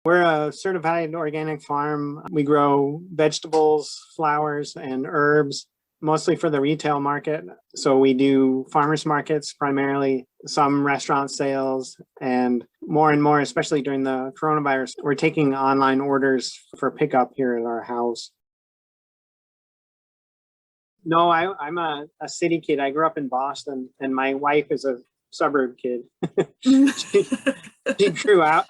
We're a certified organic farm. We grow vegetables, flowers, and herbs, mostly for the retail market. So we do farmers markets primarily, some restaurant sales, and more, especially during the coronavirus, we're taking online orders for pickup here at our house. No, I'm a city kid. I grew up in Boston, and my wife is a suburb kid. she, she grew up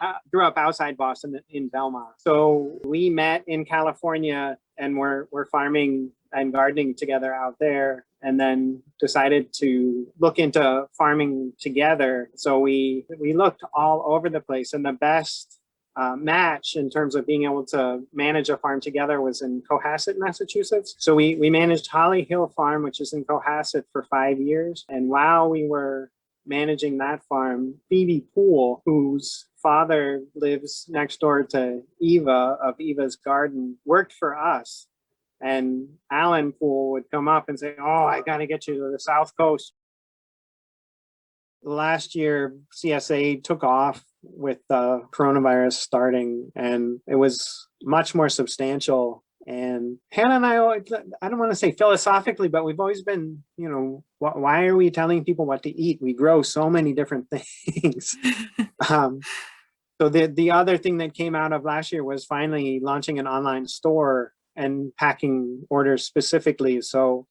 outside Boston in Belmont. So we met in California, and we're farming and gardening together out there, and then decided to look into farming together. So we looked all over the place, and the best match in terms of being able to manage a farm together was in Cohasset, Massachusetts. So we managed Holly Hill Farm, which is in Cohasset, for 5 years. And while we were managing that farm, Phoebe Poole, whose father lives next door to Eva of Eva's Garden, worked for us. And Alan Poole would come up and say, "Oh, I got to get you to the South Coast." Last year, CSA took off with the coronavirus starting, and it was much more substantial. And Hannah and I don't want to say philosophically, but we've always been, why are we telling people what to eat? We grow so many different things. So the other thing that came out of last year was finally launching an online store and packing orders specifically. So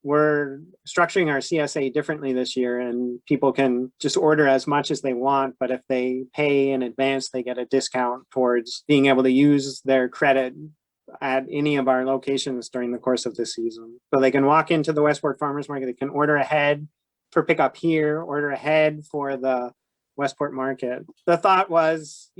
we're structuring our CSA differently this year, and people can just order as much as they want, but if they pay in advance, they get a discount towards being able to use their credit at any of our locations during the course of the season. So they can walk into the Westport Farmers Market, they can order ahead for pickup here, order ahead for the Westport Market. The thought was,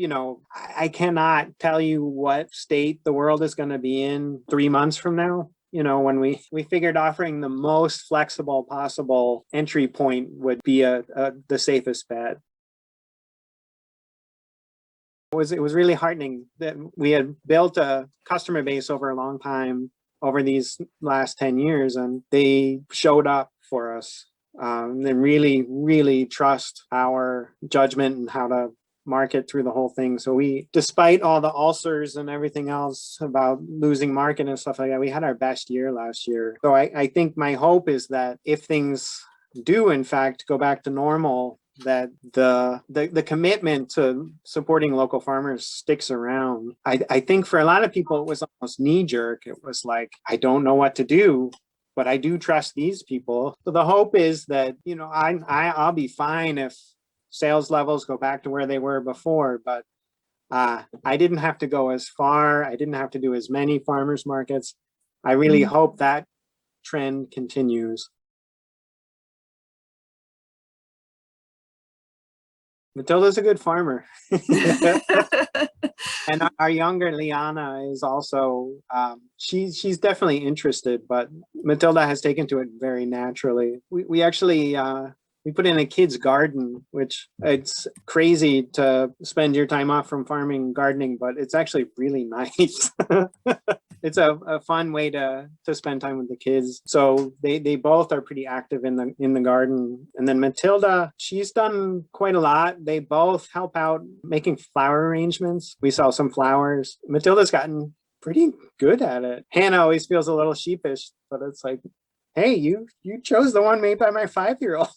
I cannot tell you what state the world is going to be in 3 months from now. When we figured offering the most flexible possible entry point would be the safest bet. It was really heartening that we had built a customer base over a long time, over these last 10 years, and they showed up for us. They really, really trust our judgment and how to market through the whole thing. So despite all the ulcers and everything else about losing market and stuff like that, we had our best year last year. So I think my hope is that if things do in fact go back to normal, that the commitment to supporting local farmers sticks around. I think for a lot of people, it was almost knee-jerk. It was like, I don't know what to do, but I do trust these people. So the hope is that, I'll be fine if sales levels go back to where they were before, but I didn't have to go as far. I didn't have to do as many farmers markets. I really hope that trend continues. Matilda's a good farmer. And our younger Liana is also, she's definitely interested, but Matilda has taken to it very naturally. We actually, we put in a kid's garden, which it's crazy to spend your time off from farming gardening, but it's actually really nice. It's a fun way to spend time with the kids. So they both are pretty active in the garden. And then Matilda, she's done quite a lot. They both help out making flower arrangements. We sell some flowers. Matilda's gotten pretty good at it. Hannah always feels a little sheepish, but it's like, hey, you chose the one made by my 5-year-old.